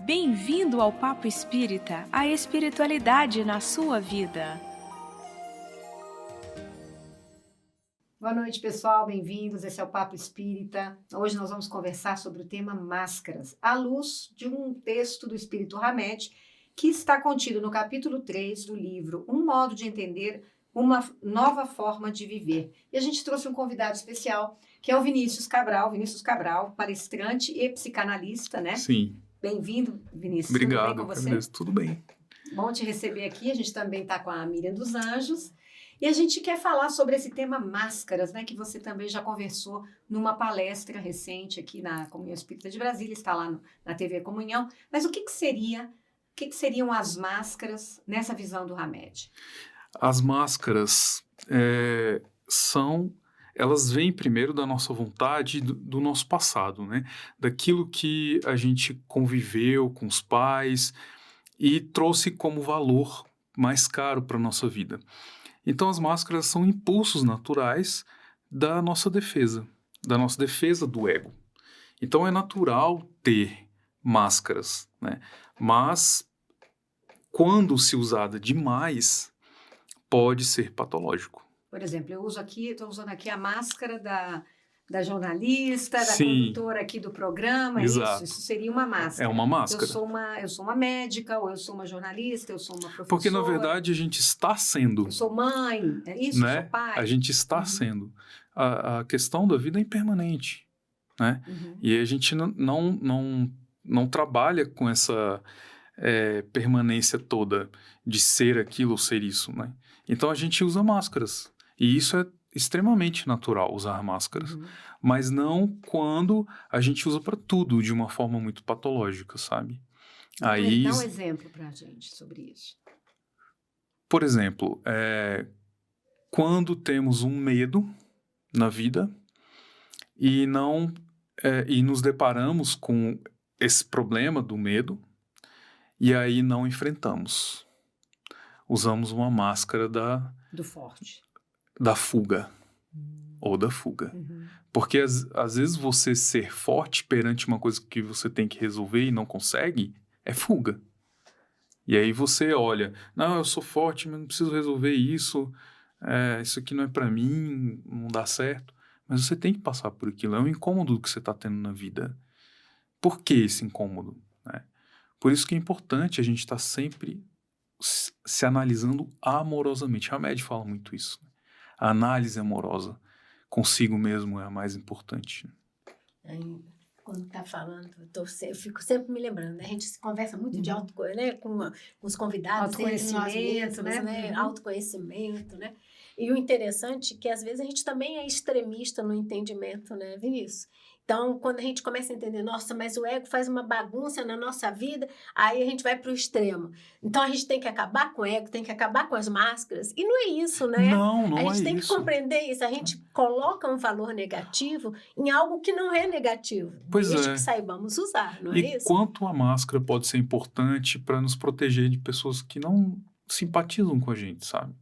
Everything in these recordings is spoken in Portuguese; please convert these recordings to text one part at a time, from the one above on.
Bem-vindo ao Papo Espírita, a espiritualidade na sua vida. Boa noite, pessoal, bem-vindos, esse é o Papo Espírita. Hoje nós vamos conversar sobre o tema máscaras, à luz de um texto do Espírito Hamed, que está contido no capítulo 3 do livro Um Modo de Entender uma Nova Forma de Viver. E a gente trouxe um convidado especial, que é o Vinícius Cabral, palestrante e psicanalista, né? Sim. Bem-vindo, Vinícius. Obrigado, tudo bem com você? Tudo bem. Bom te receber aqui, a gente também está com a Miriam dos Anjos. E a gente quer falar sobre esse tema máscaras, né? Que você também já conversou numa palestra recente aqui na Comunhão Espírita de Brasília, está lá na TV Comunhão. Mas o que seriam as máscaras nessa visão do Hamed? As máscaras elas vêm primeiro da nossa vontade, do nosso passado, né? Daquilo que a gente conviveu com os pais e trouxe como valor mais caro para a nossa vida. Então, as máscaras são impulsos naturais da nossa defesa do ego. Então, é natural ter máscaras, né? Mas, quando se usada demais, pode ser patológico. Por exemplo, estou usando aqui a máscara da jornalista, da Sim. condutora aqui do programa. Exato. Isso seria uma máscara. É uma máscara. Eu sou uma médica, ou eu sou uma jornalista, eu sou uma professora. Porque, na verdade, a gente está sendo. Eu sou mãe, é isso? Né? Eu sou pai. A gente está sendo. A questão da vida é impermanente, né? E a gente não trabalha com essa permanência toda de ser aquilo ou ser isso, né? Então, a gente usa máscaras. E isso é extremamente natural, usar máscaras. Mas não quando a gente usa para tudo de uma forma muito patológica, sabe? Aí, dá um exemplo para a gente sobre isso. Por exemplo, quando temos um medo na vida e nos deparamos com esse problema do medo e aí não enfrentamos. Usamos uma máscara do forte. Da fuga. Ou da fuga. Porque às vezes você ser forte perante uma coisa que você tem que resolver e não consegue, é fuga. E aí você olha, não, eu sou forte, mas não preciso resolver isso, isso aqui não é pra mim, não dá certo. Mas você tem que passar por aquilo, é um incômodo que você está tendo na vida. Por que esse incômodo? Né? Por isso que é importante a gente estar sempre se analisando amorosamente. A Hamed fala muito isso. Né? A análise amorosa consigo mesmo é a mais importante. Quando está falando, eu fico sempre me lembrando, né? A gente conversa muito de né? com os convidados, autoconhecimento, né? Autoconhecimento, né? E o interessante é que às vezes a gente também é extremista no entendimento, né, Vinícius? Então, quando a gente começa a entender, nossa, mas o ego faz uma bagunça na nossa vida, aí a gente vai para o extremo. Então, a gente tem que acabar com o ego, tem que acabar com as máscaras. E não é isso, né? Não a gente tem isso. que compreender isso. A gente coloca um valor negativo em algo que não é negativo. Pois desde que saibamos usar, não é isso? E quanto a máscara pode ser importante para nos proteger de pessoas que não simpatizam com a gente, sabe?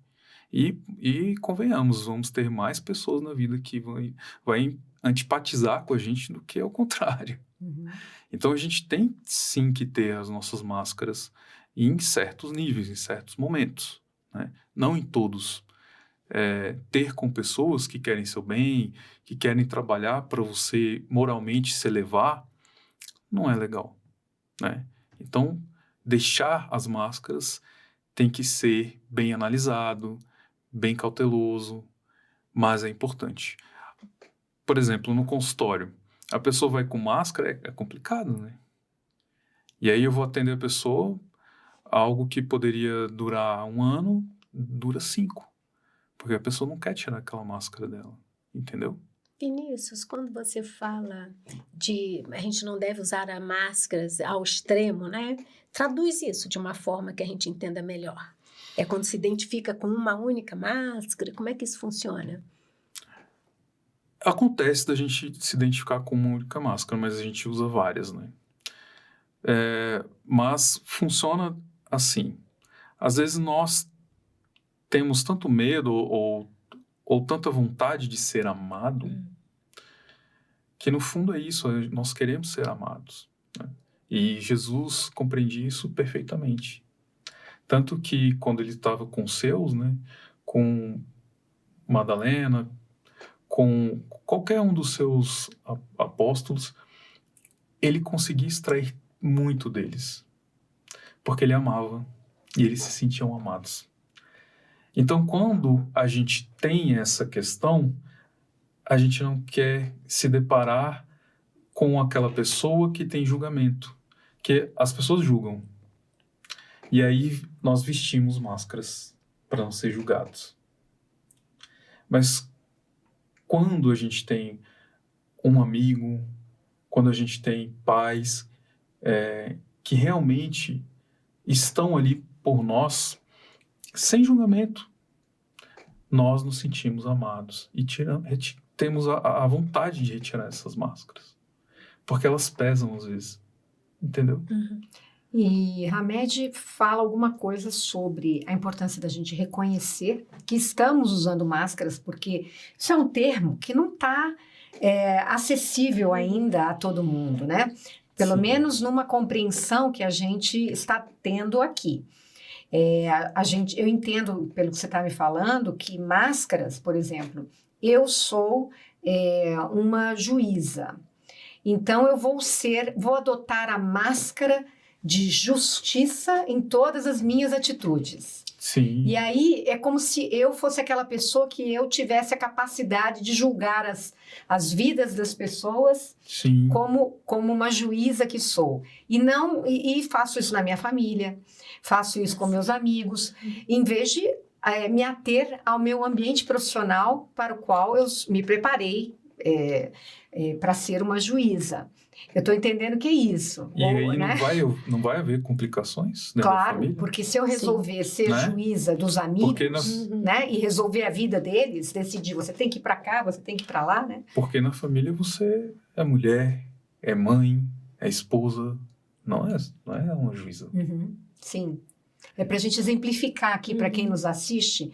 E convenhamos, vamos ter mais pessoas na vida que vai antipatizar com a gente do que ao contrário. Então, a gente tem sim que ter as nossas máscaras em certos níveis, em certos momentos. Né? Não em todos. Ter com pessoas que querem seu bem, que querem trabalhar para você moralmente se elevar, não é legal. Né? Então, deixar as máscaras tem que ser bem analisado, bem cauteloso, mas é importante. Por exemplo, no consultório, a pessoa vai com máscara, é complicado, né? E aí eu vou atender a pessoa, algo que poderia durar 1 ano, dura 5. Porque a pessoa não quer tirar aquela máscara dela, entendeu? Vinícius, quando você fala de a gente não deve usar as máscaras ao extremo, né? Traduz isso de uma forma que a gente entenda melhor. É quando se identifica com uma única máscara? Como é que isso funciona? Acontece da gente se identificar com uma única máscara, mas a gente usa várias, né? Mas funciona assim. Às vezes nós temos tanto medo ou tanta vontade de ser amado que no fundo é isso, nós queremos ser amados. Né? E Jesus compreendia isso perfeitamente. Tanto que quando ele estava com os seus, né, com Madalena, com qualquer um dos seus apóstolos, ele conseguia extrair muito deles, porque ele amava e eles se sentiam amados. Então, quando a gente tem essa questão, a gente não quer se deparar com aquela pessoa que tem julgamento, que as pessoas julgam. E aí nós vestimos máscaras para não ser julgados. Mas quando a gente tem um amigo, quando a gente tem pais que realmente estão ali por nós, sem julgamento, nós nos sentimos amados e temos a vontade de retirar essas máscaras, porque elas pesam às vezes, entendeu? Uhum. E Hamed fala alguma coisa sobre a importância da gente reconhecer que estamos usando máscaras, porque isso é um termo que não está acessível ainda a todo mundo, né? Pelo Sim. menos numa compreensão que a gente está tendo aqui. Eu entendo, pelo que você está me falando, que máscaras, por exemplo, eu sou uma juíza, então eu vou adotar a máscara de justiça em todas as minhas atitudes. Sim. E aí é como se eu fosse aquela pessoa que eu tivesse a capacidade de julgar as vidas das pessoas Sim. como uma juíza que sou. E faço isso na minha família, faço isso com meus amigos, em vez de me ater ao meu ambiente profissional para o qual eu me preparei para ser uma juíza. Eu estou entendendo que é isso. E aí não vai haver complicações dentro da Claro, família? porque se eu resolver ser Né? juíza dos amigos, né, e resolver a vida deles, decidir, você tem que ir para cá, você tem que ir para lá, né? Porque na família você é mulher, é mãe, é esposa, não é uma juíza. Sim. É para a gente exemplificar aqui para quem nos assiste,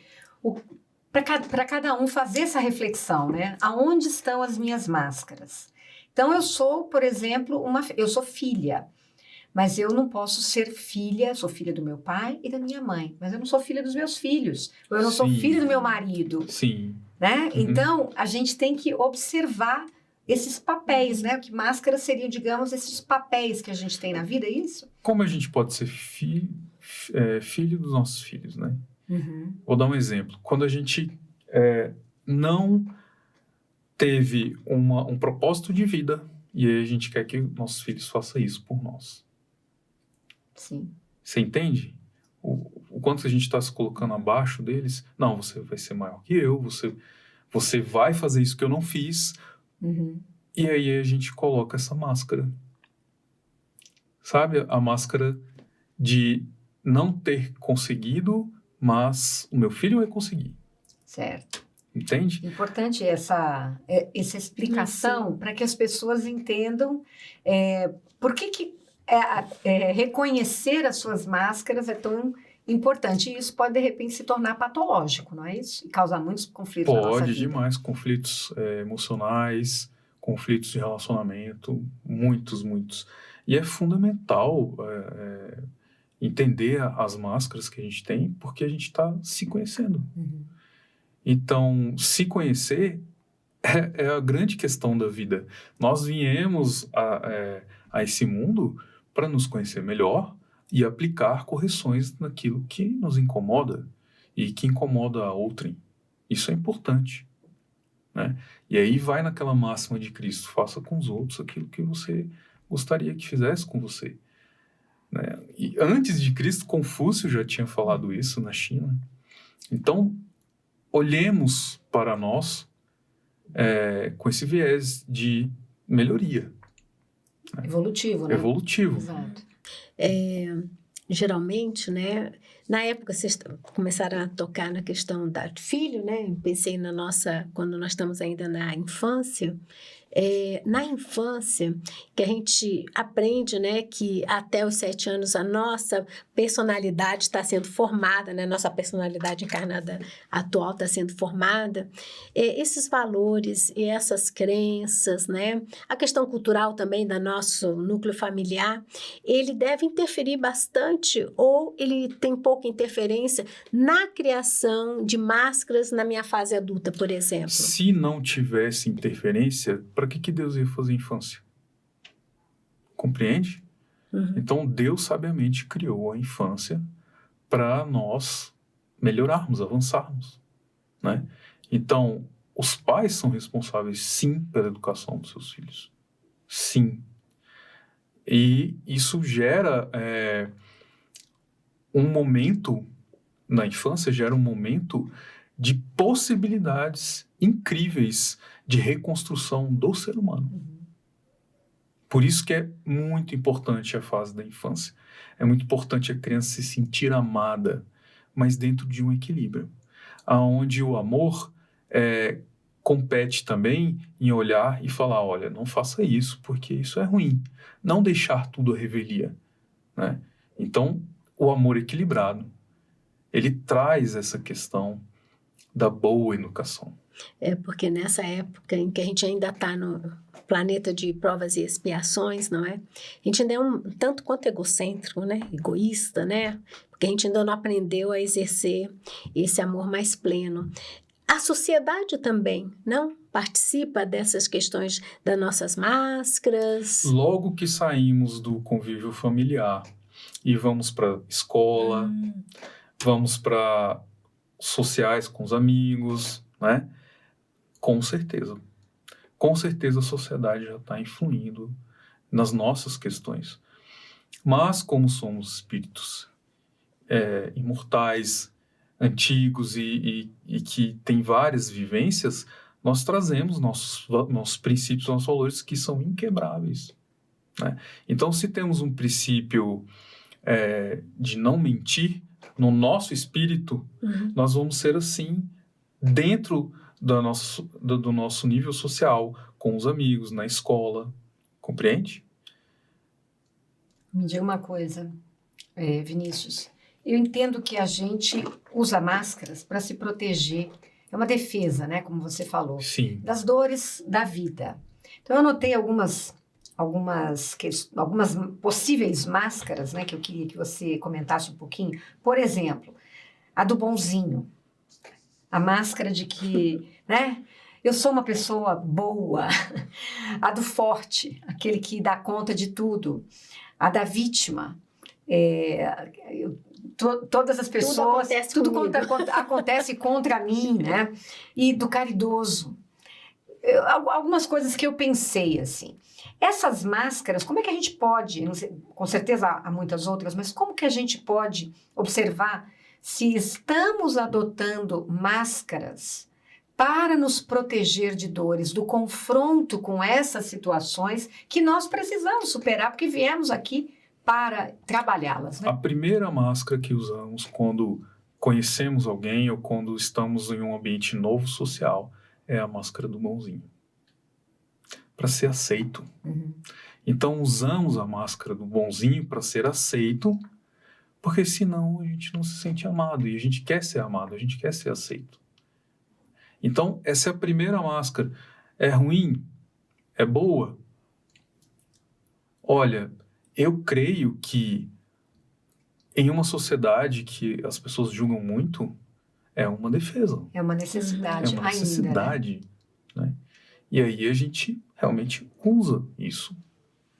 para cada um fazer essa reflexão, né? Aonde estão as minhas máscaras? Então, eu sou, por exemplo, eu sou filha, mas eu não posso ser filha, sou filha do meu pai e da minha mãe, mas eu não sou filha dos meus filhos, ou eu não sou Sim. filha do meu marido. Sim. Né? Então, a gente tem que observar esses papéis, né? Que máscaras seriam, digamos, esses papéis que a gente tem na vida, é isso? Como a gente pode ser filho dos nossos filhos, né? Vou dar um exemplo. Quando a gente não teve um propósito de vida e aí a gente quer que nossos filhos façam isso por nós. Sim. Você entende? O quanto a gente está se colocando abaixo deles? Não, você vai ser maior que eu, você vai fazer isso que eu não fiz. E aí a gente coloca essa máscara. Sabe? A máscara de não ter conseguido, mas o meu filho vai conseguir. Certo. Entende? Importante essa explicação para que as pessoas entendam por que reconhecer as suas máscaras é tão importante. E isso pode, de repente, se tornar patológico, não é isso? E causar muitos conflitos na nossa vida. Pode demais. Conflitos emocionais, conflitos de relacionamento, muitos. E é fundamental entender as máscaras que a gente tem, porque a gente está se conhecendo. Então, se conhecer é a grande questão da vida. Nós viemos a esse mundo para nos conhecer melhor e aplicar correções naquilo que nos incomoda e que incomoda a outrem. Isso é importante. Né? E aí vai naquela máxima de Cristo: faça com os outros aquilo que você gostaria que fizesse com você. Né? E antes de Cristo, Confúcio já tinha falado isso na China. Então, olhemos para nós com esse viés de melhoria. Né? Evolutivo, né? Evolutivo. Exato. Geralmente, né? Na época, vocês começaram a tocar na questão da filho, né? Eu pensei quando nós estamos ainda na infância, Na infância, que a gente aprende, né, que até os 7 anos a nossa personalidade está sendo formada, né, nossa personalidade encarnada atual está sendo formada, esses valores e essas crenças, né, a questão cultural também do nosso núcleo familiar, ele deve interferir bastante ou ele tem pouca interferência na criação de máscaras na minha fase adulta, por exemplo? Se não tivesse interferência, para que Deus ia fazer infância? Compreende? Uhum. Então, Deus sabiamente criou a infância para nós melhorarmos, avançarmos, né? Então, os pais são responsáveis, sim, pela educação dos seus filhos. Sim. E isso gera um momento, na infância, gera um momento de possibilidades incríveis de reconstrução do ser humano. Por isso que é muito importante a fase da infância. É muito importante a criança se sentir amada, mas dentro de um equilíbrio, onde o amor compete também em olhar e falar, olha, não faça isso, porque isso é ruim. Não deixar tudo à revelia, né? Então, o amor equilibrado, ele traz essa questão da boa educação. Porque nessa época em que a gente ainda está no planeta de provas e expiações, não é? A gente ainda é um tanto quanto egocêntrico, né? Egoísta, né? Porque a gente ainda não aprendeu a exercer esse amor mais pleno. A sociedade também, não? Participa dessas questões das nossas máscaras. Logo que saímos do convívio familiar e vamos para a escola, vamos para sociais com os amigos, né? Com certeza a sociedade já está influindo nas nossas questões. Mas como somos espíritos imortais, antigos e que têm várias vivências, nós trazemos nossos princípios, nossos valores que são inquebráveis, né? Então, se temos um princípio de não mentir no nosso espírito, nós vamos ser assim dentro do nosso nível social, com os amigos, na escola. Compreende? Me diga uma coisa, Vinícius. Eu entendo que a gente usa máscaras para se proteger. É uma defesa, né? Como você falou. Sim. Das dores da vida. Então, eu anotei algumas possíveis máscaras, né? Que eu queria que você comentasse um pouquinho. Por exemplo, a do bonzinho. A máscara de que, né? Eu sou uma pessoa boa. A do forte, aquele que dá conta de tudo. A da vítima. Todas as pessoas... Tudo acontece contra mim, né? E do caridoso. Algumas coisas que eu pensei, assim. Essas máscaras, como é que a gente pode... Não sei, com certeza há muitas outras, mas como que a gente pode observar se estamos adotando máscaras para nos proteger de dores, do confronto com essas situações que nós precisamos superar, porque viemos aqui para trabalhá-las, né? A primeira máscara que usamos quando conhecemos alguém ou quando estamos em um ambiente novo social é a máscara do bonzinho. Para ser aceito. Então, usamos a máscara do bonzinho para ser aceito, porque senão a gente não se sente amado, e a gente quer ser amado, a gente quer ser aceito. Então, essa é a primeira máscara. É ruim? É boa? Olha, eu creio que em uma sociedade que as pessoas julgam muito, é uma defesa. É uma necessidade É uma ainda, necessidade, né? E aí a gente realmente usa isso,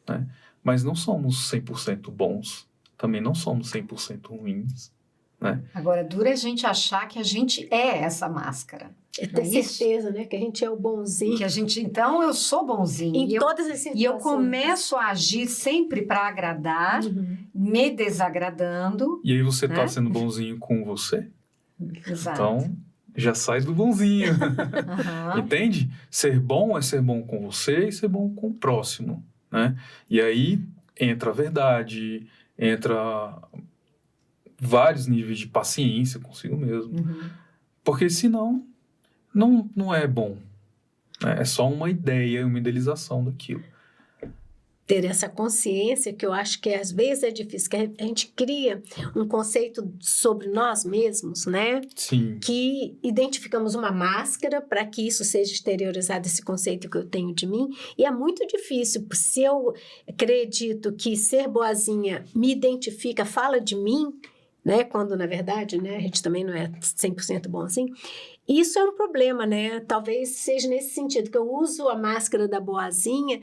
né? Mas não somos 100% bons, também não somos 100% ruins, né? Agora, dura a gente achar que a gente é essa máscara. Ter certeza, né? Que a gente é o bonzinho. Que a gente, então, eu sou bonzinho. Em todas as situações. E eu começo a agir sempre para agradar, me desagradando. E aí você está sendo bonzinho com você? Exato. Então, já sai do bonzinho. Entende? Ser bom é ser bom com você e ser bom com o próximo, né? E aí entra a verdade, entra vários níveis de paciência consigo mesmo. Porque senão não é bom. né? É só uma ideia, uma idealização daquilo. Ter essa consciência, que eu acho que às vezes é difícil, que a gente cria um conceito sobre nós mesmos, né? Sim. Que identificamos uma máscara para que isso seja exteriorizado, esse conceito que eu tenho de mim, e é muito difícil. Se eu acredito que ser boazinha me identifica, fala de mim, né? Quando, na verdade, né, a gente também não é 100% bom assim. Isso é um problema, né? Talvez seja nesse sentido, que eu uso a máscara da boazinha,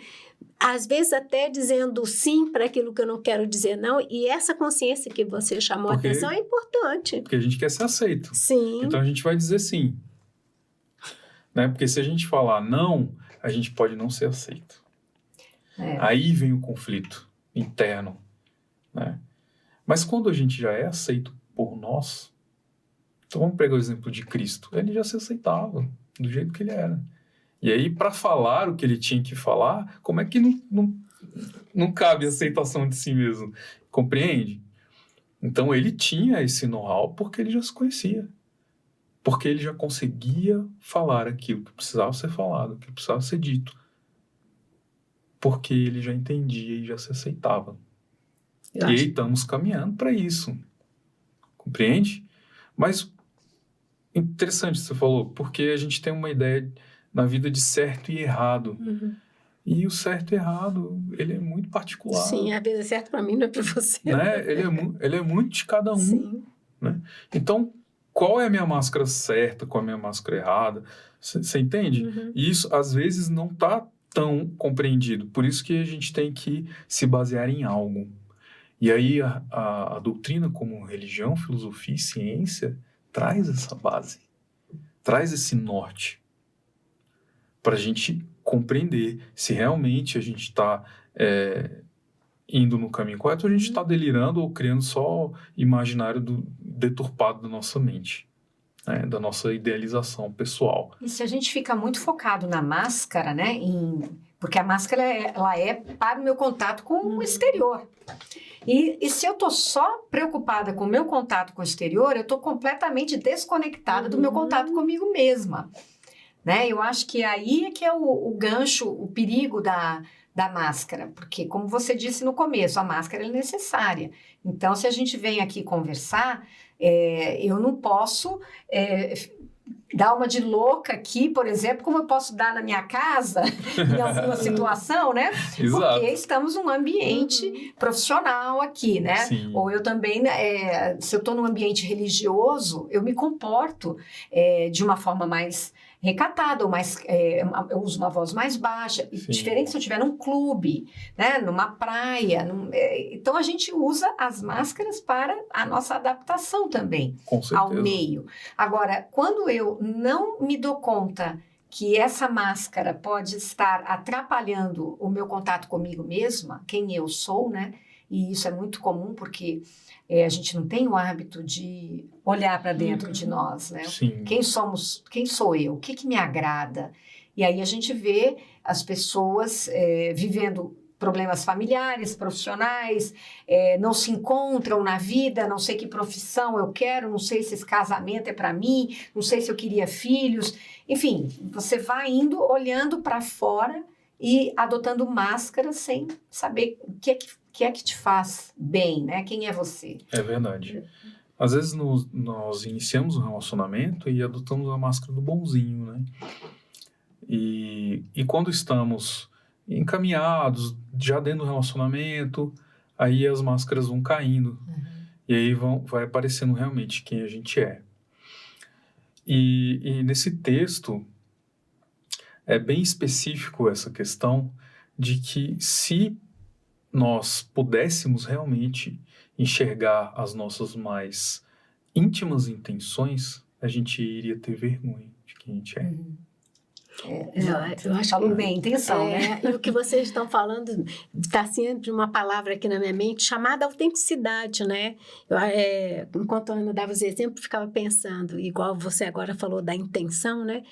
às vezes até dizendo sim para aquilo que eu não quero dizer não, e essa consciência que você chamou a atenção é importante. Porque a gente quer ser aceito. Sim. Então a gente vai dizer sim. Né? Porque se a gente falar não, a gente pode não ser aceito. Aí vem o conflito interno. Né? Mas quando a gente já é aceito por nós, então vamos pegar o exemplo de Cristo. Ele já se aceitava do jeito que ele era. E aí, para falar o que ele tinha que falar, como é que não cabe a aceitação de si mesmo? Compreende? Então, ele tinha esse know-how porque ele já se conhecia. Porque ele já conseguia falar aquilo que precisava ser falado, que precisava ser dito. Porque ele já entendia e já se aceitava. E aí, estamos caminhando para isso. Compreende? Mas, interessante você falou, porque a gente tem uma ideia na vida de certo e errado. Uhum. E o certo e errado, ele é muito particular. Sim, às vezes é certo para mim, não é para você. Né? Ele é muito de cada um. Sim. Né? Então, qual é a minha máscara certa, qual é a minha máscara errada? Você entende? Uhum. E isso, às vezes, não está tão compreendido. Por isso que a gente tem que se basear em algo. E aí, a doutrina como religião, filosofia e ciência traz essa base. Traz esse norte. Para a gente compreender se realmente a gente está indo no caminho correto ou a gente está delirando ou criando só imaginário deturpado da nossa mente, né? Da nossa idealização pessoal. E se a gente fica muito focado na máscara, né? Porque a máscara ela é para o meu contato com o exterior. E se eu estou só preocupada com o meu contato com o exterior, eu estou completamente desconectada do meu contato comigo mesma. Né? Eu acho que aí é que é o gancho, o perigo da máscara, porque como você disse no começo, a máscara é necessária. Então, se a gente vem aqui conversar, eu não posso dar uma de louca aqui, por exemplo, como eu posso dar na minha casa, em alguma situação, né? Exato. Porque estamos num ambiente profissional aqui, né? Sim. Ou eu também, se eu estou num ambiente religioso, eu me comporto de uma forma mais recatada, ou mais, eu uso uma voz mais baixa, Sim. Diferente se eu estiver num clube, né, numa praia. Então, a gente usa as máscaras para a nossa adaptação também ao meio. Agora, quando eu não me dou conta que essa máscara pode estar atrapalhando o meu contato comigo mesma, quem eu sou, né? E isso é muito comum porque a gente não tem o hábito de olhar para dentro de nós, né? Sim. Quem sou eu? O que me agrada? E aí a gente vê as pessoas vivendo problemas familiares, profissionais, não se encontram na vida, não sei que profissão eu quero, não sei se esse casamento é para mim, não sei se eu queria filhos. Enfim, você vai indo, olhando para fora e adotando máscaras sem saber o que é que te faz bem, né? Quem é você? É verdade. Às vezes nós iniciamos um relacionamento e adotamos a máscara do bonzinho, né? E quando estamos encaminhados, já dentro do relacionamento, aí as máscaras vão caindo. Uhum. E aí vai aparecendo realmente quem a gente é. E nesse texto é bem específico essa questão de que se nós pudéssemos realmente enxergar as nossas mais íntimas intenções, a gente iria ter vergonha de quem a gente é. Uhum. Eu acho que bem, intenção, né? E o que vocês estão falando está sempre uma palavra aqui na minha mente chamada autenticidade, né? Enquanto a Ana dava os exemplos, ficava pensando, igual você agora falou da intenção, né?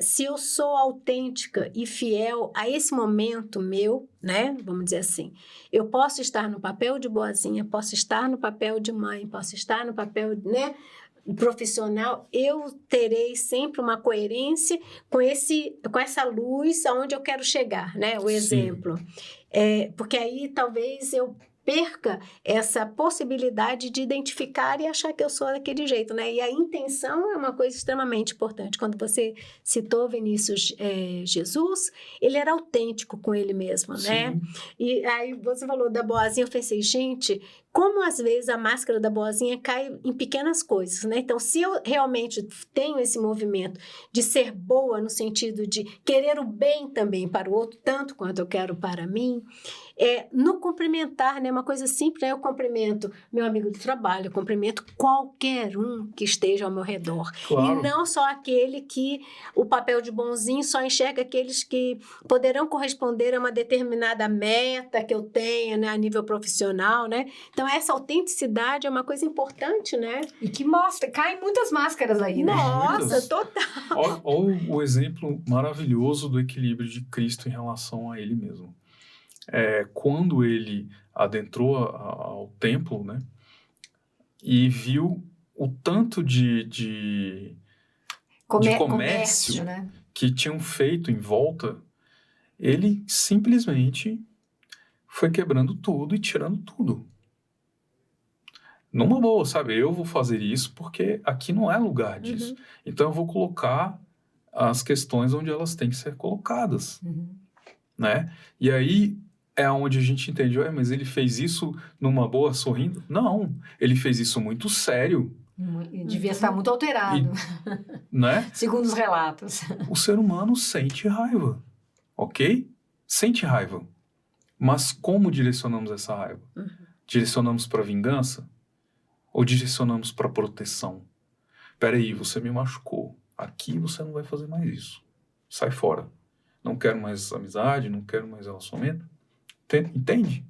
Se eu sou autêntica e fiel a esse momento meu, né? Vamos dizer assim, eu posso estar no papel de boazinha, posso estar no papel de mãe, posso estar no papel, né? profissional, eu terei sempre uma coerência com essa luz aonde eu quero chegar, né? O Sim. exemplo. Porque aí talvez eu perca essa possibilidade de identificar e achar que eu sou daquele jeito, né? E a intenção é uma coisa extremamente importante. Quando você citou, Vinícius, Jesus, ele era autêntico com ele mesmo, né? Sim. E aí você falou da boazinha, eu pensei, gente, como às vezes a máscara da boazinha cai em pequenas coisas, né? Então, se eu realmente tenho esse movimento de ser boa no sentido de querer o bem também para o outro, tanto quanto eu quero para mim, no cumprimentar, né? Uma coisa simples, né? Eu cumprimento meu amigo do trabalho, eu cumprimento qualquer um que esteja ao meu redor. Claro. E não só aquele que o papel de bonzinho só enxerga aqueles que poderão corresponder a uma determinada meta que eu tenha, né? A nível profissional, né? Então, essa autenticidade é uma coisa importante, né? E que mostra, caem muitas máscaras aí, né? Nossa, Muitas. total. Olha o exemplo maravilhoso do equilíbrio de Cristo em relação a ele mesmo. Quando ele adentrou ao templo, né, e viu o tanto de comércio né? que tinham feito em volta, ele simplesmente foi quebrando tudo e tirando tudo. Numa boa, sabe? Eu vou fazer isso porque aqui não é lugar disso. Então eu vou colocar as questões onde elas têm que ser colocadas, né? E aí é onde a gente entende, mas ele fez isso numa boa, sorrindo? Não, ele fez isso muito sério. Devia estar muito alterado, né? Segundo os relatos. O ser humano sente raiva, ok? Sente raiva. Mas como direcionamos essa raiva? Direcionamos para vingança? Ou direcionamos para proteção? Peraí, você me machucou. Aqui você não vai fazer mais isso. Sai fora. Não quero mais amizade, não quero mais relacionamento. Entende?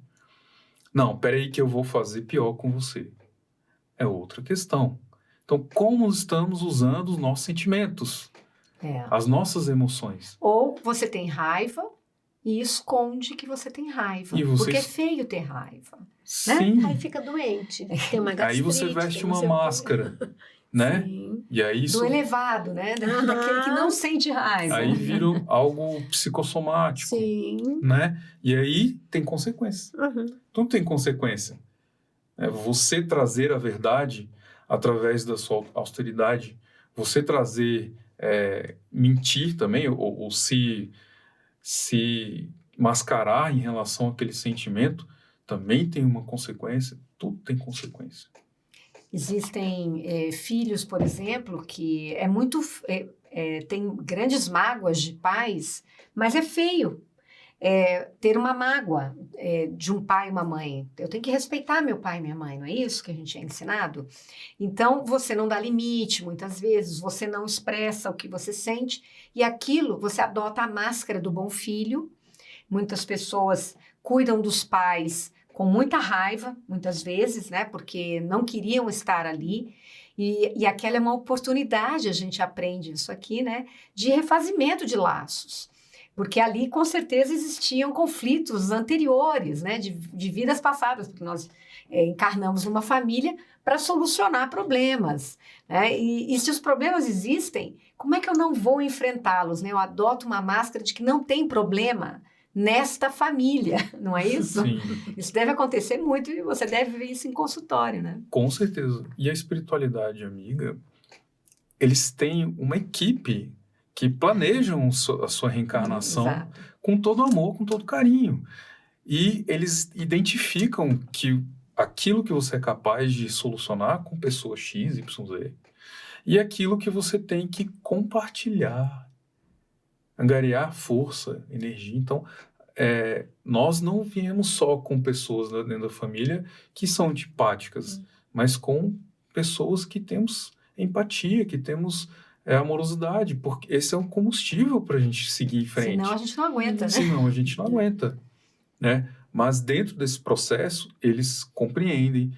Não, peraí que eu vou fazer pior com você. É outra questão. Então, como estamos usando os nossos sentimentos? As nossas emoções. Ou você tem raiva e esconde que você tem raiva. Porque é feio ter raiva. Sim. Né? Aí fica doente. Tem uma gastrite, aí você veste uma máscara, né? Sim. E aí isso... Do elevado, né? Daquele que não sente raiva. Aí vira algo psicossomático. Sim. Né? E aí tem consequência. Tudo tem consequência. Você trazer a verdade através da sua austeridade, você trazer, mentir também, ou se mascarar em relação àquele sentimento, também tem uma consequência. Tudo tem consequência. Existem filhos, por exemplo, que tem grandes mágoas de pais, mas é feio ter uma mágoa de um pai e uma mãe. Eu tenho que respeitar meu pai e minha mãe, não é isso que a gente é ensinado? Então, você não dá limite, muitas vezes, você não expressa o que você sente, e aquilo, você adota a máscara do bom filho. Muitas pessoas cuidam dos pais com muita raiva, muitas vezes, né, porque não queriam estar ali, e aquela é uma oportunidade, a gente aprende isso aqui, né, de refazimento de laços, porque ali com certeza existiam conflitos anteriores, né, de vidas passadas, porque nós encarnamos numa família para solucionar problemas, né, e se os problemas existem, como é que eu não vou enfrentá-los, né, eu adoto uma máscara de que não tem problema nesta família, não é isso? Sim. Isso deve acontecer muito e você deve ver isso em consultório, né? Com certeza. E a espiritualidade amiga, eles têm uma equipe que planejam a sua reencarnação com todo amor, com todo carinho. E eles identificam que aquilo que você é capaz de solucionar com pessoa X, Y, Z, e aquilo que você tem que compartilhar, angariar força, energia. Então, nós não viemos só com pessoas dentro da família que são antipáticas, mas com pessoas que temos empatia, que temos amorosidade, porque esse é um combustível para a gente seguir em frente. Senão a gente não aguenta, né? Senão a gente não aguenta, né? Mas dentro desse processo, eles compreendem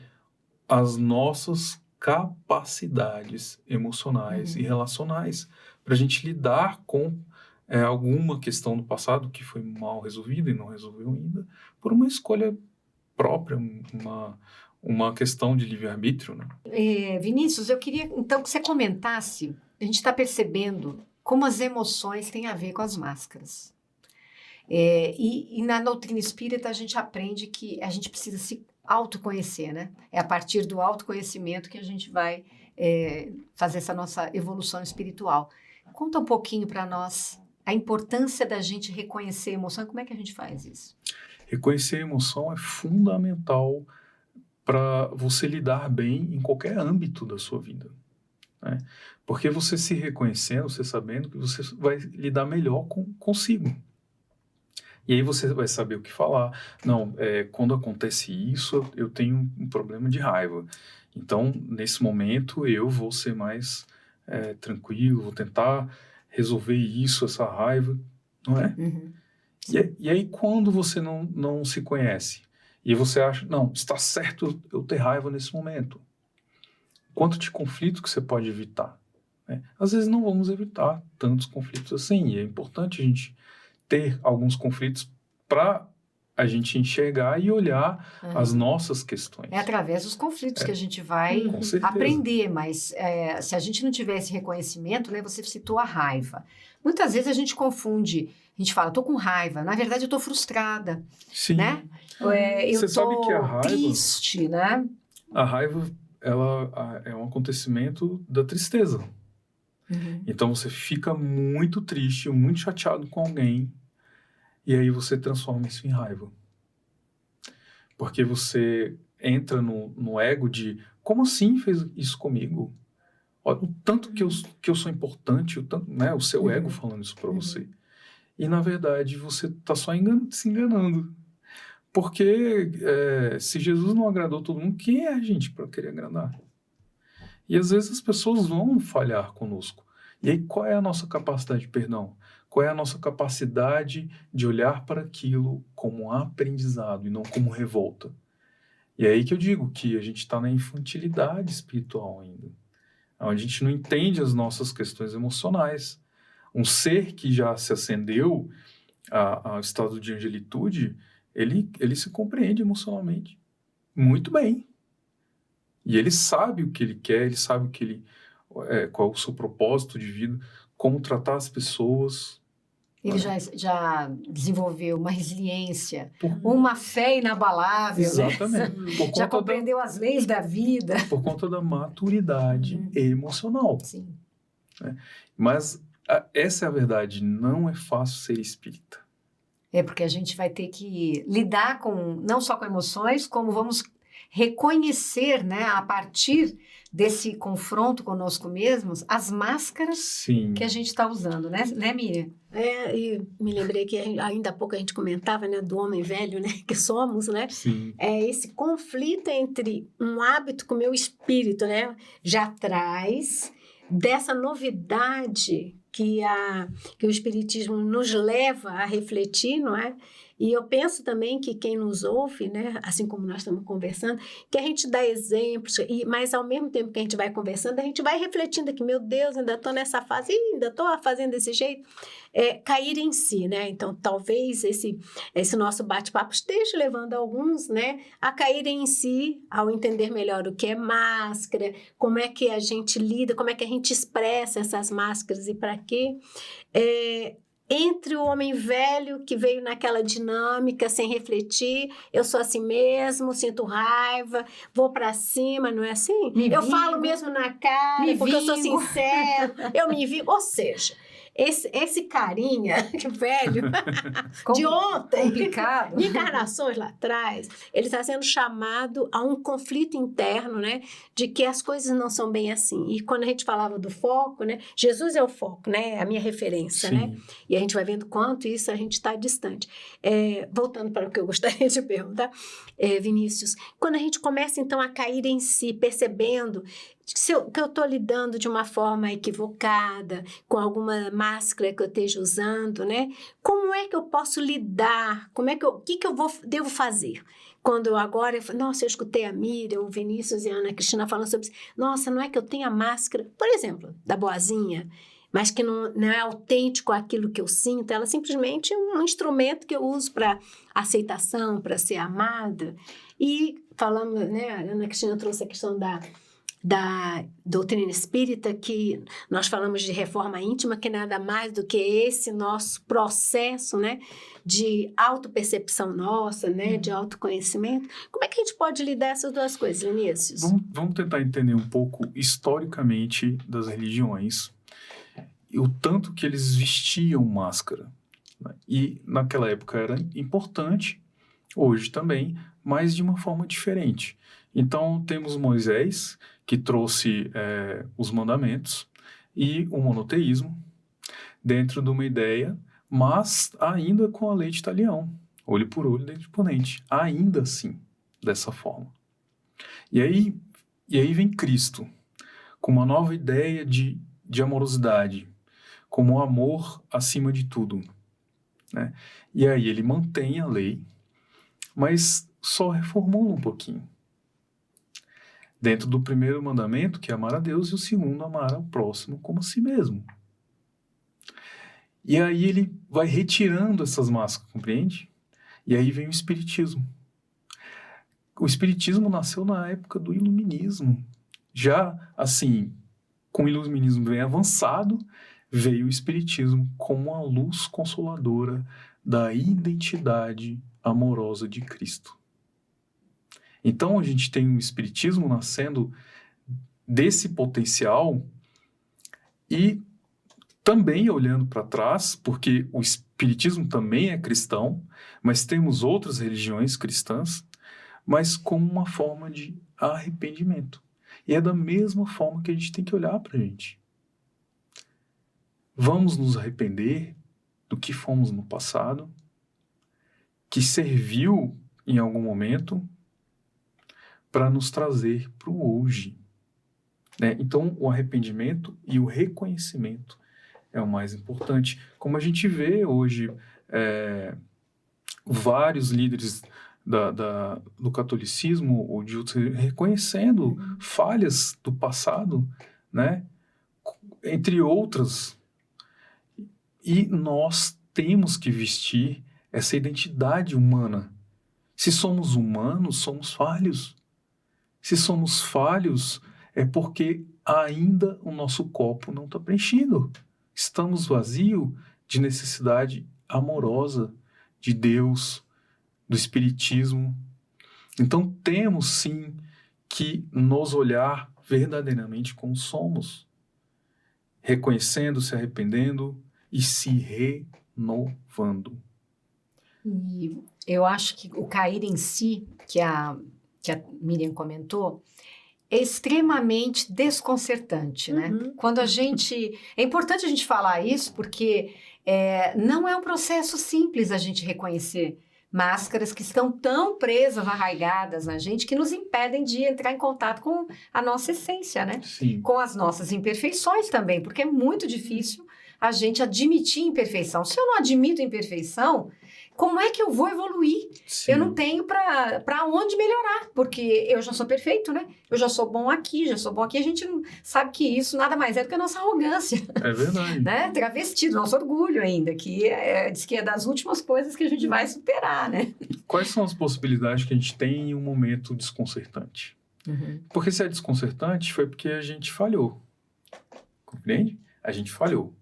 as nossas capacidades emocionais e relacionais para a gente lidar com alguma questão do passado que foi mal resolvida e não resolveu ainda, por uma escolha própria, uma questão de livre-arbítrio, né? Vinícius, eu queria então que você comentasse, a gente está percebendo como as emoções têm a ver com as máscaras. E na doutrina espírita a gente aprende que a gente precisa se autoconhecer, né? É a partir do autoconhecimento que a gente vai fazer essa nossa evolução espiritual. Conta um pouquinho para nós a importância da gente reconhecer a emoção, como é que a gente faz isso? Reconhecer a emoção é fundamental para você lidar bem em qualquer âmbito da sua vida, né? Porque você se reconhecendo, você sabendo que você vai lidar melhor consigo. E aí você vai saber o que falar. Não, quando acontece isso, eu tenho um problema de raiva. Então, nesse momento, eu vou ser mais tranquilo, vou tentar resolver isso, essa raiva, não é? Uhum. E aí, quando você não se conhece, e você acha, não, está certo eu ter raiva nesse momento. Quanto de conflito que você pode evitar, né? Às vezes não vamos evitar tantos conflitos assim, e é importante a gente ter alguns conflitos para a gente enxergar e olhar as nossas questões. É através dos conflitos que a gente vai Com certeza. aprender, mas se a gente não tiver esse reconhecimento, né, você citou a raiva. Muitas vezes a gente confunde, a gente fala, estou com raiva, na verdade eu estou frustrada, Sim. né? Eu Você sabe que a estou raiva, triste, né? a raiva, ela é um acontecimento da tristeza. Então você fica muito triste, muito chateado com alguém, e aí você transforma isso em raiva. Porque você entra no ego de, como assim fez isso comigo? Olha, o tanto que eu sou importante, o seu ego falando isso para você. E na verdade você está só se enganando. Porque se Jesus não agradou todo mundo, quem é a gente para querer agradar? E às vezes as pessoas vão falhar conosco. E aí qual é a nossa capacidade de perdão? Qual é a nossa capacidade de olhar para aquilo como um aprendizado e não como revolta? E é aí que eu digo que a gente está na infantilidade espiritual ainda, onde a gente não entende as nossas questões emocionais. Um ser que já se ascendeu ao estado de angelitude, ele se compreende emocionalmente muito bem. E ele sabe o que ele quer, ele sabe qual é o seu propósito de vida, como tratar as pessoas. Ele já desenvolveu uma resiliência, uma fé inabalável, Exatamente. né? Já compreendeu as leis da vida. Por conta da maturidade emocional. Sim. Mas essa é a verdade, não é fácil ser espírita. É porque a gente vai ter que lidar não só com emoções, como vamos reconhecer, né, a partir desse confronto conosco mesmos, as máscaras que a gente está usando, né, Miriam? E me lembrei que ainda há pouco a gente comentava, né, do homem velho, né, que somos, né? Sim. Esse conflito entre um hábito com o meu espírito, né, já traz dessa novidade que o Espiritismo nos leva a refletir, não é? E eu penso também que quem nos ouve, né, assim como nós estamos conversando, que a gente dá exemplos, mas ao mesmo tempo que a gente vai conversando, a gente vai refletindo aqui, meu Deus, ainda estou nessa fase, ainda estou fazendo desse jeito, cair em si, né? Então, talvez esse nosso bate-papo esteja levando alguns, né, a caírem em si, ao entender melhor o que é máscara, como é que a gente lida, como é que a gente expressa essas máscaras e para quê. Entre o homem velho que veio naquela dinâmica sem refletir, eu sou assim mesmo, sinto raiva, vou pra cima, não é assim? Eu falo mesmo na cara, porque eu sou sincero, eu me vivo, ou seja, esse carinha velho de ontem, complicado, de encarnações lá atrás, ele está sendo chamado a um conflito interno, né, de que as coisas não são bem assim. E quando a gente falava do foco, né, Jesus é o foco, né, a minha referência, Sim. né, e a gente vai vendo quanto isso a gente está distante. Voltando para o que eu gostaria de perguntar, Vinícius, quando a gente começa então a cair em si, percebendo que eu estou lidando de uma forma equivocada, com alguma máscara que eu esteja usando, né? Como é que eu posso lidar? O que eu devo fazer? Quando eu escutei a Miriam, o Vinícius e a Ana Cristina falando sobre isso. Nossa, não é que eu tenha máscara, por exemplo, da boazinha, mas que não é autêntico aquilo que eu sinto, ela simplesmente é um instrumento que eu uso para aceitação, para ser amada. E falamos, né, a Ana Cristina trouxe a questão da doutrina espírita, que nós falamos de reforma íntima, que nada mais do que esse nosso processo, né, de autopercepção nossa, né, de autoconhecimento. Como é que a gente pode lidar essas duas coisas, Vinícius? Vamos tentar entender um pouco historicamente das religiões e o tanto que eles vestiam máscara, né? E naquela época era importante, hoje também, mas de uma forma diferente. Então temos Moisés, que trouxe os mandamentos, e o monoteísmo, dentro de uma ideia, mas ainda com a lei de talião, olho por olho, dente por dente, ainda assim, dessa forma. E aí vem Cristo, com uma nova ideia de amorosidade, como o amor acima de tudo, né? E aí ele mantém a lei, mas só reformula um pouquinho. Dentro do primeiro mandamento, que é amar a Deus, e o segundo, amar ao próximo como a si mesmo. E aí ele vai retirando essas máscaras, compreende? E aí vem o Espiritismo. O Espiritismo nasceu na época do Iluminismo. Já, assim, com o Iluminismo bem avançado, veio o Espiritismo como a luz consoladora da identidade amorosa de Cristo. Então, a gente tem o Espiritismo nascendo desse potencial e também olhando para trás, porque o Espiritismo também é cristão, mas temos outras religiões cristãs, mas como uma forma de arrependimento. E é da mesma forma que a gente tem que olhar para a gente. Vamos nos arrepender do que fomos no passado, que serviu em algum momento para nos trazer para o hoje, né? Então, o arrependimento e o reconhecimento é o mais importante. Como a gente vê hoje vários líderes do catolicismo ou de outros reconhecendo falhas do passado, né? Entre outras. E nós temos que vestir essa identidade humana. Se somos humanos, somos falhos. Se somos falhos, é porque ainda o nosso copo não está preenchido. Estamos vazios de necessidade amorosa de Deus, do Espiritismo. Então temos sim que nos olhar verdadeiramente como somos, reconhecendo, se arrependendo e se renovando. E eu acho que o cair em si, que a Miriam comentou, é extremamente desconcertante, né? Quando a gente... É importante a gente falar isso, porque não é um processo simples a gente reconhecer máscaras que estão tão presas, arraigadas na gente, que nos impedem de entrar em contato com a nossa essência, né? Sim. Com as nossas imperfeições também, porque é muito difícil a gente admitir imperfeição. Se eu não admito imperfeição, como é que eu vou evoluir? Sim. Eu não tenho para onde melhorar, porque eu já sou perfeito, né? Eu já sou bom aqui, já sou bom aqui. A gente não sabe que isso nada mais é do que a nossa arrogância. É verdade. Né? Travestido, nosso orgulho ainda, que diz que é das últimas coisas que a gente vai superar, né? Quais são as possibilidades que a gente tem em um momento desconcertante? Porque se é desconcertante, foi porque a gente falhou. Compreende? A gente falhou.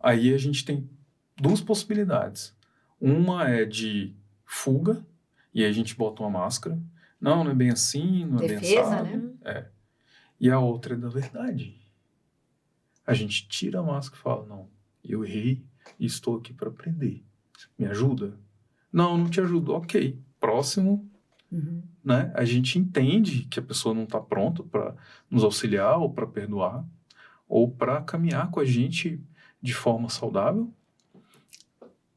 Aí a gente tem duas possibilidades. Uma é de fuga, e aí a gente bota uma máscara. Não é bem assim, não é bem assado. Né? E a outra é da verdade. A gente tira a máscara e fala, não, eu errei e estou aqui para aprender. Me ajuda? Não te ajudo. Ok, próximo. Né? A gente entende que a pessoa não está pronta para nos auxiliar ou para perdoar ou para caminhar com a gente de forma saudável.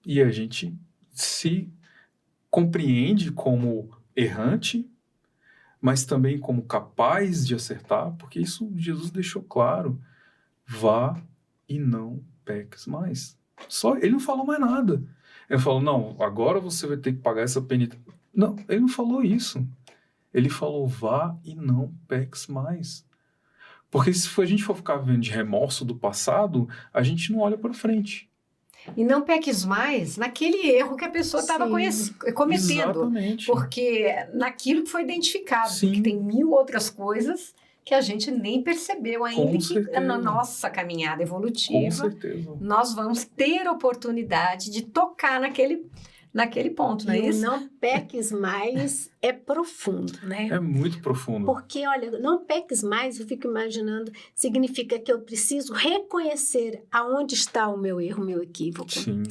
E a gente se compreende como errante, mas também como capaz de acertar, porque isso Jesus deixou claro. Vá e não peques mais. Só ele não falou mais nada. Ele falou, não, agora você vai ter que pagar essa penitência. Não, ele não falou isso. Ele falou, vá e não peques mais. Porque se a gente for ficar vivendo de remorso do passado, a gente não olha para frente. E não peques mais naquele erro que a pessoa estava cometendo. Exatamente. Porque naquilo que foi identificado. Sim. Porque tem 1000 outras coisas que a gente nem percebeu ainda. Com Que certeza. na nossa caminhada evolutiva, Com certeza. nós vamos ter oportunidade de tocar naquele ponto, não é E o isso? não peques mais é profundo, né? É muito profundo. Porque, olha, não peques mais, eu fico imaginando, significa que eu preciso reconhecer aonde está o meu erro, o meu equívoco. Sim.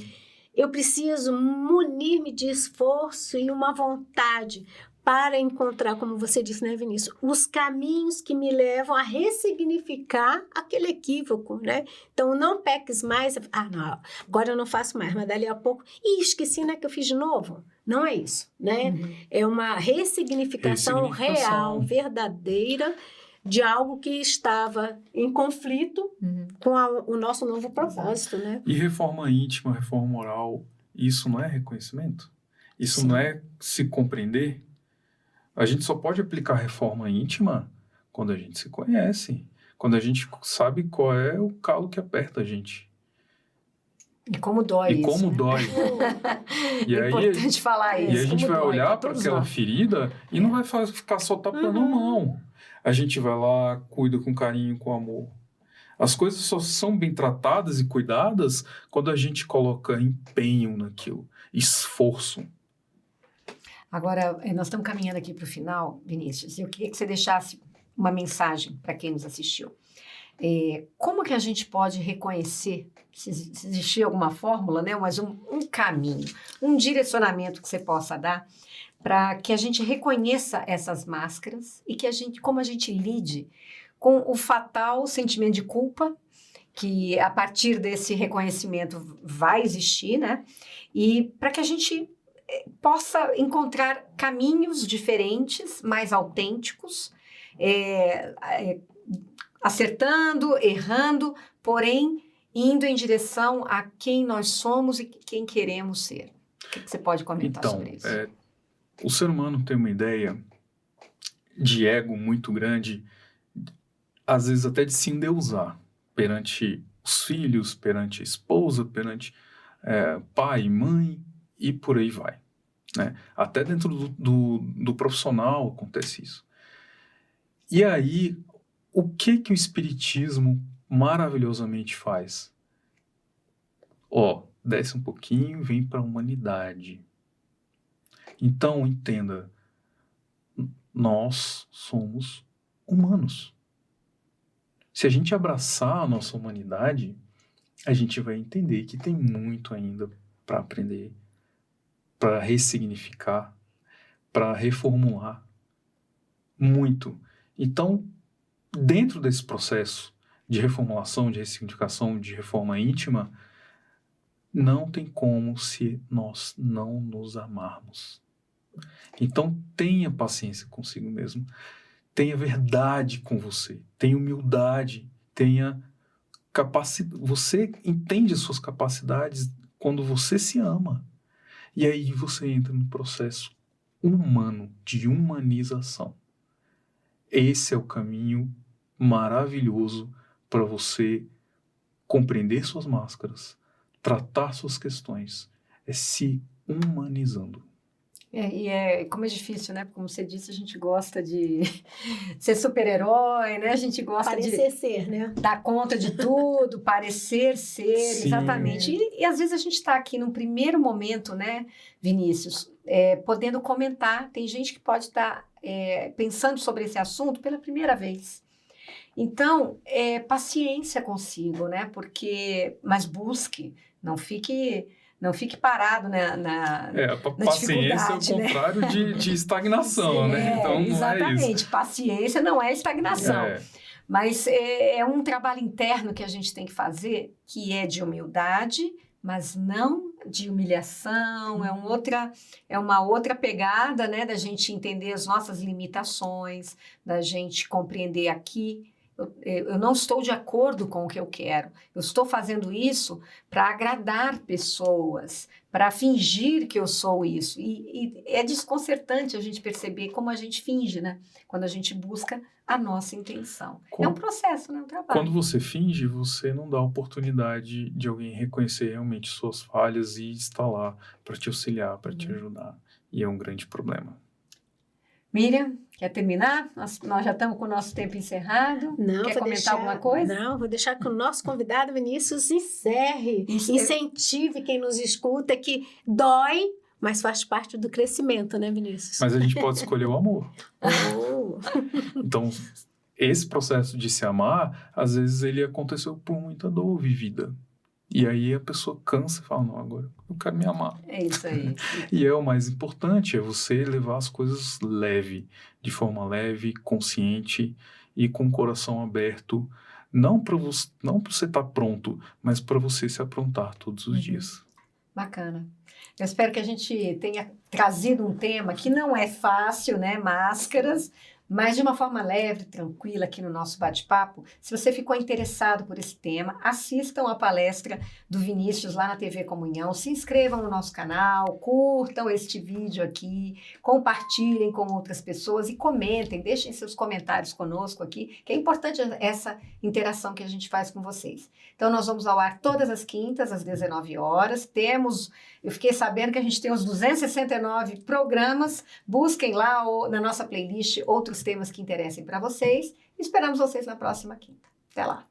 Eu preciso munir-me de esforço e uma vontade para encontrar, como você disse, né, Vinícius, os caminhos que me levam a ressignificar aquele equívoco, né? Então, não peques mais. Não, agora eu não faço mais, mas dali a pouco... esqueci, né, que eu fiz de novo. Não é isso, né? Uhum. É uma ressignificação real, verdadeira, de algo que estava em conflito com o nosso novo propósito, né? E reforma íntima, reforma moral, isso não é reconhecimento? Isso Sim. não é se compreender? A gente só pode aplicar reforma íntima quando a gente se conhece, quando a gente sabe qual é o calo que aperta a gente. E como dói E isso, como né? dói. E É aí, importante falar isso. e a gente como vai dói olhar pra para todos aquela nós. ferida e não vai ficar só tapando a mão. A gente vai lá, cuida com carinho, com amor. As coisas só são bem tratadas e cuidadas quando a gente coloca empenho naquilo, esforço. Agora, nós estamos caminhando aqui para o final, Vinícius, e eu queria que você deixasse uma mensagem para quem nos assistiu. Como que a gente pode reconhecer, se existir alguma fórmula, né, mas um caminho, um direcionamento que você possa dar para que a gente reconheça essas máscaras e como a gente lide com o fatal sentimento de culpa, que a partir desse reconhecimento vai existir, né? E para que a gente possa encontrar caminhos diferentes, mais autênticos, acertando, errando, porém indo em direção a quem nós somos e quem queremos ser. O que você pode comentar sobre isso? O ser humano tem uma ideia de ego muito grande, às vezes até de se endeusar perante os filhos, perante a esposa, perante pai, mãe e por aí vai. Né? Até dentro do profissional acontece isso. E aí, o que o Espiritismo maravilhosamente faz? Desce um pouquinho e vem para a humanidade. Então, entenda, nós somos humanos. Se a gente abraçar a nossa humanidade, a gente vai entender que tem muito ainda para aprender, para ressignificar, para reformular. Muito. Então, dentro desse processo de reformulação, de ressignificação, de reforma íntima, não tem como se nós não nos amarmos. Então, tenha paciência consigo mesmo. Tenha verdade com você. Tenha humildade. Tenha capacidade. Você entende as suas capacidades quando você se ama. E aí você entra no processo humano, de humanização. Esse é o caminho maravilhoso para você compreender suas máscaras, tratar suas questões, se humanizando. Como é difícil, né? Como você disse, a gente gosta de ser super-herói, né? A gente gosta parecer ser, né? Dar conta de tudo, parecer ser, Sim. Exatamente. E às vezes a gente está aqui num primeiro momento, né, Vinícius, podendo comentar. Tem gente que pode estar pensando sobre esse assunto pela primeira vez. Então, paciência consigo, né? Mas busque, não fique parado na paciência é o contrário de estagnação, né? Então, não exatamente. É isso. Paciência não é estagnação. Mas é um trabalho interno que a gente tem que fazer, que é de humildade, mas não de humilhação. É uma outra pegada, né? Da gente entender as nossas limitações, da gente compreender aqui Eu não estou de acordo com o que eu quero. Eu estou fazendo isso para agradar pessoas, para fingir que eu sou isso. E é desconcertante a gente perceber como a gente finge, né? Quando a gente busca a nossa intenção. É um processo, né? Um trabalho. Quando você finge, você não dá a oportunidade de alguém reconhecer realmente suas falhas e estar lá para te auxiliar, para te ajudar. E é um grande problema. Miriam, quer terminar? Nós já estamos com o nosso tempo encerrado. Não, quer vou comentar deixar, alguma coisa? Não, vou deixar que o nosso convidado Vinícius encerre. Incentive quem nos escuta, que dói, mas faz parte do crescimento, né, Vinícius? Mas a gente pode escolher o amor. Oh. Então, esse processo de se amar, às vezes ele aconteceu por muita dor vivida. E aí a pessoa cansa e fala, não, agora eu quero me amar. É isso aí. E o mais importante é você levar as coisas de forma leve, consciente e com o coração aberto, não para você estar pronto, mas para você se aprontar todos os dias. Bacana. Eu espero que a gente tenha trazido um tema que não é fácil, né? Máscaras, mas de uma forma leve, tranquila aqui no nosso bate-papo. Se você ficou interessado por esse tema, assistam a palestra do Vinícius lá na TV Comunhão, se inscrevam no nosso canal, curtam este vídeo aqui, compartilhem com outras pessoas e comentem, deixem seus comentários conosco aqui, que é importante essa interação que a gente faz com vocês. Então, nós vamos ao ar todas as quintas, às 19 horas. Eu fiquei sabendo que a gente tem os 269 programas. Busquem lá na nossa playlist outros temas que interessem para vocês. Esperamos vocês na próxima quinta. Até lá!